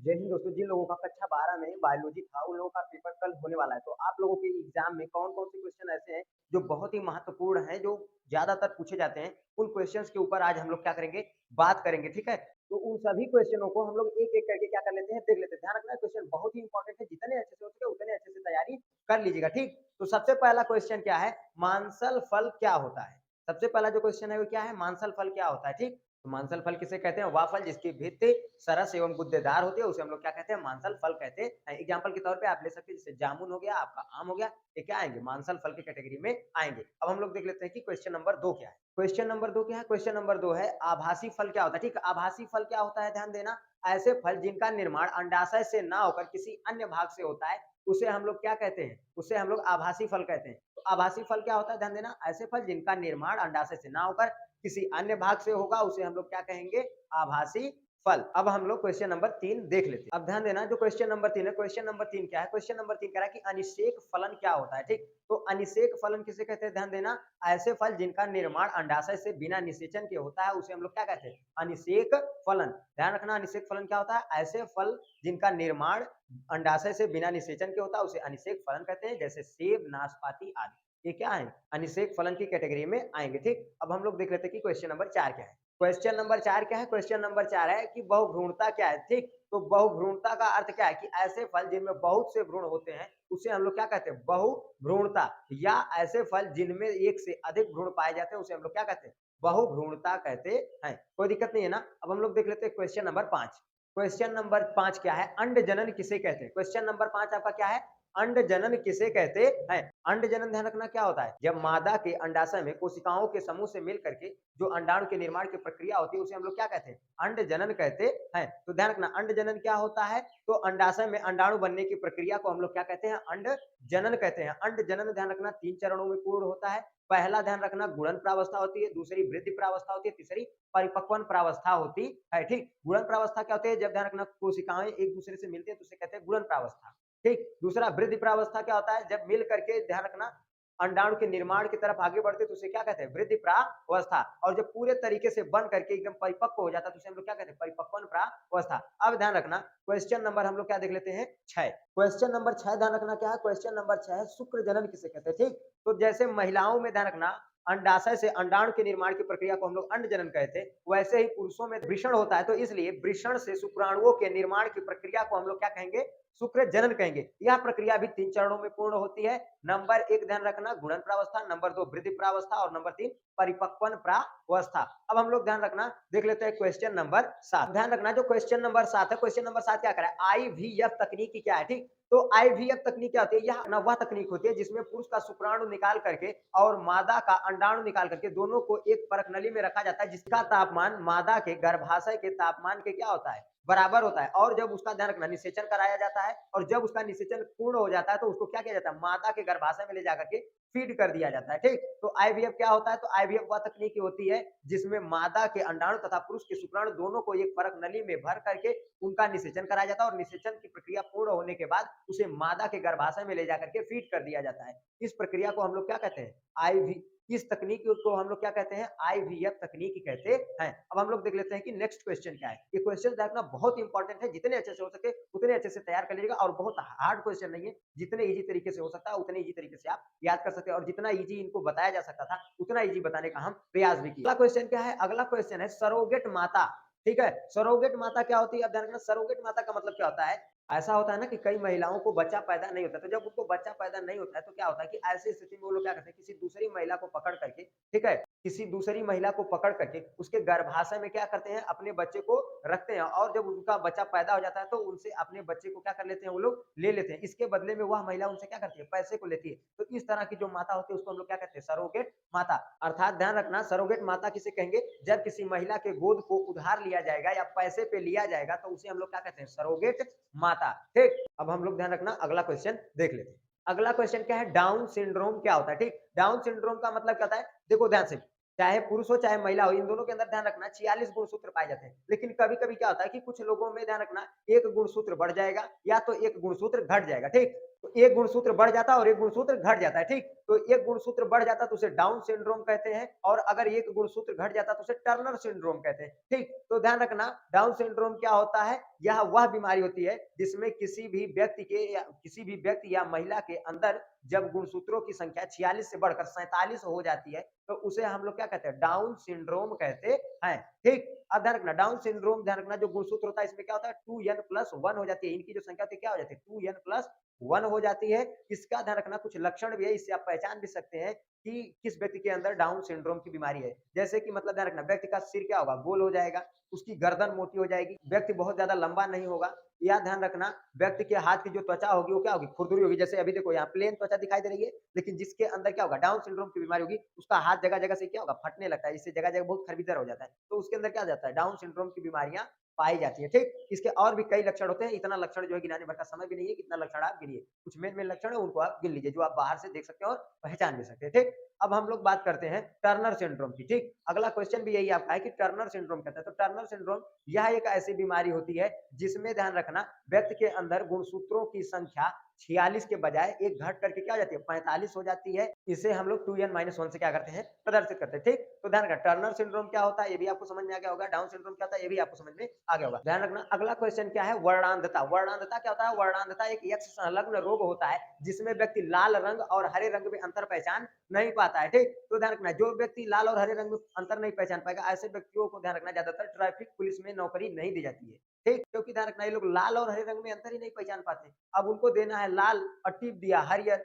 जय हिंद दोस्तों, जिन लोगों का कक्षा 12 में बायोलॉजी था, उन लोगों का पेपर कल होने वाला है। तो आप लोगों के एग्ज़ाम में कौन-कौन से क्वेश्चन ऐसे हैं, जो बहुत ही महत्वपूर्ण हैं, जो ज़्यादातर पूछे जाते हैं, उन क्वेश्चन्स के ऊपर आज हम लोग क्या करेंगे, बात करेंगे, ठीक है? तो उन सभी क्वेश्चनों को हम लोग एक-एक करके क्या कर लेते हैं, देख लेते हैं। ध्यान रखना क्वेश्चन बहुत ही इंपॉर्टेंट है, जितने अच्छे से हो सके उतने अच्छे से तैयारी कर लीजिएगा, ठीक? तो सबसे पहला क्वेश्चन क्या है, मांसल फल क्या होता है? सबसे पहला जो क्वेश्चन है वो क्या है, मांसल फल क्या होता है, ठीक? तो मांसल फल किसे कहते हैं? वह फल जिसकी भित्ति सरस एवं गुद्देदार होती है, उसे हम लोग क्या कहते हैं? मांसल फल कहते हैं। एग्जाम्पल के तौर पे आप ले सकते हैं, जैसे जामुन हो गया, आपका आम हो गया, ये क्या आएँगे? मांसल फल की कैटेगरी में आएँगे। अब हम लोग देख लेते हैं कि क्वेश्चन नंबर 2 क्या है? क्वेश्चन नंबर 2 क्या है? क्वेश्चन नंबर 2 है आभासी फल क्या होता है? ठीक है, आभासी फल क्या होता है? ध्यान देना, ऐसे फल जिनका निर्माण अंडाशय से ना होकर किसी अन्य भाग से होता है, उसे हम लोग क्या कहते हैं? उसे हम लोग आभासी फल कहते हैं। तो आभासी फल क्या होता है? ध्यान देना, ऐसे फल जिनका निर्माण अंडाशय से ना होकर किसी अन्य भाग से होगा, उसे हम लोग क्या कहेंगे? आभासी फल। अब हम लोग क्वेश्चन नंबर 3 देख लेते हैं। अब ध्यान देना, जो क्वेश्चन नंबर 3 है, क्वेश्चन नंबर 3 क्या है? क्वेश्चन नंबर 3 कह रहा है कि अनिषेक फलन क्या होता है, ठीक? तो अनिषेक फलन किसे कहते हैं? ध्यान देना, ऐसे फल जिनका निर्माण अंडाशय से बिना निषेचन के होता है, उसे हम लोग क्या कहते हैं? अनिषेक फलन। ध्यान रखना, अनिषेक फलन क्या होता है? ऐसे फल जिनका निर्माण अंडाशय से बिना निषेचन के होता है, उसे अनिषेक फलन कहते हैं, जैसे सेब, नाशपाती आदि। ये क्या है? अनिषेक फलन की कैटेगरी में आएँगे, ठीक? अब हम लोग देख लेते हैं कि क्वेश्चन नंबर 4 क्या है? क्वेश्चन नंबर 4 क्या है? क्वेश्चन नंबर 4 है कि बहुभ्रूणता क्या है? ठीक? तो बहुभ्रूणता का अर्थ क्या है? कि ऐसे फल जिनमें बहुत से भ्रूण होते हैं, उसे हम लोग क्या कहते हैं? बहुभ्रूणता। या ऐसे फल जिनमें एक से अधिक भ्रूण पाए जाते हैं, उसे हम लोग क्या कहते हैं? बहुभ्रूणता कहते हैं। कोई दिक्कत नहीं है ना? अब हम लोग देख लेते हैं क्वेश्चन नंबर 5। क्वेश्चन नंबर 5 क्या है? अंडजनन किसे कहते हैं? क्वेश्चन नंबर 5 आपका क्या है? अंडजनन किसे कहते हैं? अंडजनन ध्यान रखना क्या होता है? जब मादा के अंडाशय में कोशिकाओं के समूह से मिल करके जो अंडाणु के निर्माण की प्रक्रिया होती है, उसे हम लोग क्या कहते हैं? अंडजनन कहते हैं। तो ध्यान रखना, अंडजनन क्या होता है? तो अंडाशय में अंडाणु बनने की प्रक्रिया को हम लोग क्या कहते हैं? अंडजनन कहते हैं। अंडजनन ध्यान रखना 3 चरणों में पूर्ण होता है। पहला ध्यान रखना, गुणन प्रावस्था होती है, दूसरी वृद्धि प्रावस्था होती है, तीसरी परिपक्वन प्रावस्था होती है, ठीक? गुणन प्रावस्था क्या होती है? जब ध्यान रखना कोशिकाएं एक दूसरे से मिलती है, तो उसे कहते हैं गुणन प्रावस्था, ठीक? दूसरा वृद्धि प्रावस्था क्या होता है? जब मिल करके ध्यान रखना अंडाणु के निर्माण की तरफ आगे बढ़ते, तो उसे क्या कहते हैं? वृद्धि प्रावस्था। और जब पूरे तरीके से बन करके एकदम परिपक्व हो जाता है, तो उसे हम लोग क्या कहते हैं? परिपक्वन प्रावस्था। अब ध्यान रखना, क्वेश्चन नंबर हम लोग क्या देख लेते हैं? 6। क्वेश्चन नंबर 6 ध्यान रखना क्या है? क्वेश्चन नंबर 6 है शुक्र जनन किसे कहते हैं, ठीक? तो जैसे महिलाओं में ध्यान रखना अंडाशय से अंडाणु के निर्माण की प्रक्रिया को हम लोग अंड जनन कहते हैं, वैसे ही पुरुषों में वृषण होता है, तो इसलिए वृषण से शुक्राणुओं के निर्माण की प्रक्रिया को हम लोग क्या कहेंगे? शुक्र जनन कहेंगे। यह प्रक्रिया भी 3 चरणों में पूर्ण होती है। नंबर 1 ध्यान रखना गुणन प्रावस्था, नंबर 2 वृद्धि प्रावस्था और नंबर 3 परिपक्वन प्रावस्था। अब हम लोग ध्यान रखना देख लेते हैं क्वेश्चन नंबर 7। ध्यान रखना, जो क्वेश्चन नंबर 7 है, क्वेश्चन नंबर 7 क्या कर रहा है? आईवीएफ तकनीक क्या है, ठीक? तो आईवीएफ तकनीक क्या होती है? यह वह तकनीक होती है जिसमें पुरुष का शुक्राणु निकाल करके और मादा का अंडाणु निकाल करके दोनों को एक परख नली में रखा जाता है, जिसका तापमान मादा के गर्भाशय के तापमान के क्या होता है? बराबर होता है। और जब उसका ध्यान रखना निषेचन कराया जाता है, और जब उसका निषेचन पूर्ण हो जाता है, तो उसको क्या किया जाता है? मादा के गर्भाशय में ले जाकर के फीड कर दिया जाता है, ठीक? तो आईवीएफ क्या होता है? तो आईवीएफ वह तकनीक होती है जिसमें मादा के अंडाणु तथा पुरुष के शुक्राणु दोनों को एक परख नली में भर करके उनका निषेचन कराया जाता है, और निषेचन की प्रक्रिया पूर्ण होने के बाद उसे मादा के गर्भाशय में ले जाकर के फीड कर दिया जाता है। इस प्रक्रिया को हम लोग क्या कहते हैं? आईवी इस तकनीक को हम लोग क्या कहते हैं? आईवीएफ तकनीक कहते हैं। अब हम लोग देख लेते हैं कि नेक्स्ट क्वेश्चन क्या है। ये क्वेश्चन देखना बहुत इंपॉर्टेंट है, जितने अच्छे से हो सके उतने अच्छे से तैयार कर लीजिएगा, और बहुत हार्ड क्वेश्चन नहीं है। जितने इजी तरीके से हो सकता है उतने इजी तरीके से आप याद कर सकते हैं, और जितना इजी इनको बताया जा सकता था उतना इजी बताने का हम प्रयास भी किए। अगला क्वेश्चन क्या है? अगला क्वेश्चन है सरोगेट माता, ठीक है? सरोगेट माता क्या होती है? अब ध्यान रखना, सरोगेट माता का मतलब क्या होता है? ऐसा होता है ना कि कई महिलाओं को बच्चा पैदा नहीं होता, तो जब उनको बच्चा पैदा नहीं होता है, तो क्या होता है कि ऐसी स्थिति में वो लोग क्या करते हैं? किसी दूसरी महिला को पकड़ करके, ठीक है? किसी दूसरी महिला को पकड़ करके उसके गर्भाशय में क्या करते हैं? अपने बच्चे को रखते हैं, और जब उनका बच्चा पैदा हो जाता है, तो उनसे अपने बच्चे को क्या कर लेते हैं? वो लोग ले लेते हैं। इसके बदले में वह महिला उनसे क्या करती है? पैसे को लेती है। तो इस तरह की जो माता होती है, उसको हम लोग क्या कहते हैं? सरोगेट माता। अर्थात ध्यान रखना, सरोगेट माता किसे कहेंगे? जब किसी महिला के गोद को उधार लिया जाएगा या पैसे पे लिया जाएगा, तो उसे हम लोग क्या कहते हैं? सरोगेट माता, ठीक? अब हम लोग ध्यान रखना अगला क्वेश्चन देख लेते हैं। अगला क्वेश्चन क्या है? डाउन सिंड्रोम क्या होता है, ठीक? डाउन सिंड्रोम का मतलब क्या होता है? देखो ध्यान से, चाहे पुरुष हो चाहे महिला हो, इन दोनों के अंदर ध्यान रखना 46 गुणसूत्र पाए जाते हैं। लेकिन कभी-कभी क्या होता है कि कुछ लोगों में ध्यान रखना एक गुणसूत्र बढ़ जाएगा या तो एक गुणसूत्र घट जाएगा, ठीक? तो एक गुणसूत्र बढ़ जाता है और एक गुणसूत्र घट जाता है, ठीक? तो एक गुणसूत्र बढ़ जाता है तो उसे डाउन सिंड्रोम कहते हैं और अगर एक गुणसूत्र घट जाता है तो उसे टर्नर सिंड्रोम कहते हैं, ठीक? तो ध्यान रखना डाउन सिंड्रोम क्या होता है? यह वह बीमारी होती है जिसमें किसी भी व्यक्ति या महिला के अंदर जब गुणसूत्रों की संख्या 46 से बढ़कर 47 हो जाती है, तो उसे हम लोग क्या कहते हैं? डाउन सिंड्रोम कहते हैं, ठीक? अब ध्यान रखना डाउन सिंड्रोम ध्यान रखना जो गुणसूत्र होता है इसमें क्या होता है 2n+1 हो जाती है। इनकी जो संख्या होती है क्या हो जाती है 2n+1 हो जाती है। इसका ध्यान रखना कुछ लक्षण भी है, इससे आप पहचान भी सकते हैं कि किस व्यक्ति के अंदर डाउन सिंड्रोम की बीमारी है। जैसे कि मतलब ध्यान रखना व्यक्ति का सिर क्या होगा गोल हो जाएगा, उसकी गर्दन मोटी हो जाएगी, व्यक्ति बहुत ज्यादा लंबा नहीं होगा। या ध्यान रखना व्यक्ति के हाथ की जो त्वचा होगी वो क्या होगी खुरदुरी होगी। जैसे अभी देखो यहाँ प्लेन त्वचा दिखाई दे रही है, लेकिन जिसके अंदर क्या होगा डाउन सिंड्रोम की बीमारी होगी उसका हाथ जगह जगह से क्या होगा फटने लगता है, इससे जगह जगह बहुत खरबीदर हो जाता है। तो उसके अंदर क्या हो जाता है डाउन सिंड्रोम की बीमारियां पाई जाती है, ठीक? इसके और भी कई लक्षण होते हैं, इतना लक्षण जो है गिनाने भर का समय भी नहीं है, कितना लक्षण आप गिनिए। कुछ मेन मेन लक्षण है उनको आप गिन लीजिए जो आप बाहर से देख सकते हैं और पहचान भी सकते हैं, ठीक? अब हम लोग बात करते हैं टर्नर सिंड्रोम की, ठीक? अगला क्वेश्चन भी यही आपका है कि टर्नर सिंड्रोम कहता है। तो टर्नर सिंड्रोम यह एक ऐसी बीमारी होती है जिसमें ध्यान रखना व्यक्ति के अंदर गुणसूत्रों की संख्या 46 के बजाय एक घट करके क्या हो जाती है 45 हो जाती है। इसे हम लोग 2n-1 से क्या करते हैं प्रदर्शित करते हैं, ठीक? तो ध्यान रखना टर्नर सिंड्रोम क्या होता है ये भी आपको समझ में आ गया होगा, डाउन सिंड्रोम क्या होता है ये भी आपको समझ में आ गया होगा। ध्यान रखना अगला क्वेश्चन क्या है वर्णांधता। वर्णांधता क्या होता है? वर्णांधता एक यक्ष संलग्न रोग होता है जिसमें व्यक्ति लाल रंग और हरे रंग में अंतर पहचान नहीं पाता है, ठीक? तो ध्यान रखना जो व्यक्ति लाल और हरे रंग में अंतर नहीं पहचान पाएगा ऐसे व्यक्तियों को ध्यान रखना ज्यादातर ट्रैफिक पुलिस में नौकरी नहीं दी जाती है, ठीक? क्योंकि ध्यान रखना ये लोग लाल और हरे रंग में अंतर ही नहीं पहचान पाते। अब उनको देना है लाल और टिप दिया हरियर,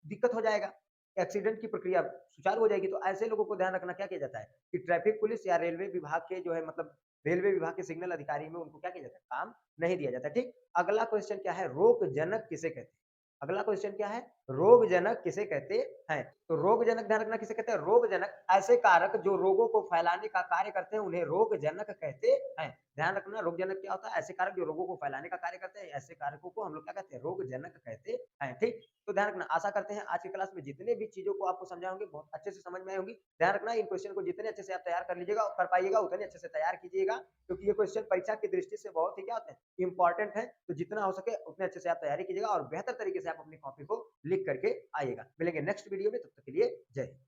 दिक्कत हो जाएगा, एक्सीडेंट की प्रक्रिया सुचारू हो जाएगी। तो ऐसे लोगों को ध्यान रखना क्या किया जाता है कि ट्रैफिक पुलिस या रेलवे विभाग के जो है मतलब रेलवे विभाग के सिग्नल अधिकारी में उनको क्या किया जाता है काम नहीं दिया जाता, ठीक? अगला क्वेश्चन क्या है रोगजनक किसे कहते हैं? अगला क्वेश्चन क्या है रोगजनक किसे कहते हैं? तो रोगजनक ध्यान रखना किसे कहते हैं? रोगजनक ऐसे कारक जो रोगों को फैलाने का कार्य करते हैं उन्हें रोगजनक कहते हैं। ध्यान रखना रोगजनक क्या होता है? ऐसे कारक जो रोगों को फैलाने का कार्य करते हैं, ऐसे कारकों को हम लोग क्या कहते हैं? रोगजनक कहते हैं, ठीक? तो ध्यान रखना आशा करते हैं आज की क्लास में जितने भी चीजों को आपको समझाए होंगे बहुत अच्छे से समझ में आई होंगी। ध्यान रखना इन क्वेश्चन को जितने अच्छे से आप तैयार कर लीजिएगा और कर पाइएगा उतने अच्छे से तैयार कीजिएगा, क्योंकि ये क्वेश्चन परीक्षा की दृष्टि से बहुत ही क्या होते हैं इंपॉर्टेंट है। तो जितना हो सके उतने अच्छे से आप तैयारी कीजिएगा और बेहतर तरीके से आप अपनी कॉपी को लिख करके आइएगा। मिलेंगे नेक्स्ट वीडियो में, तब तक के लिए जय हिंद।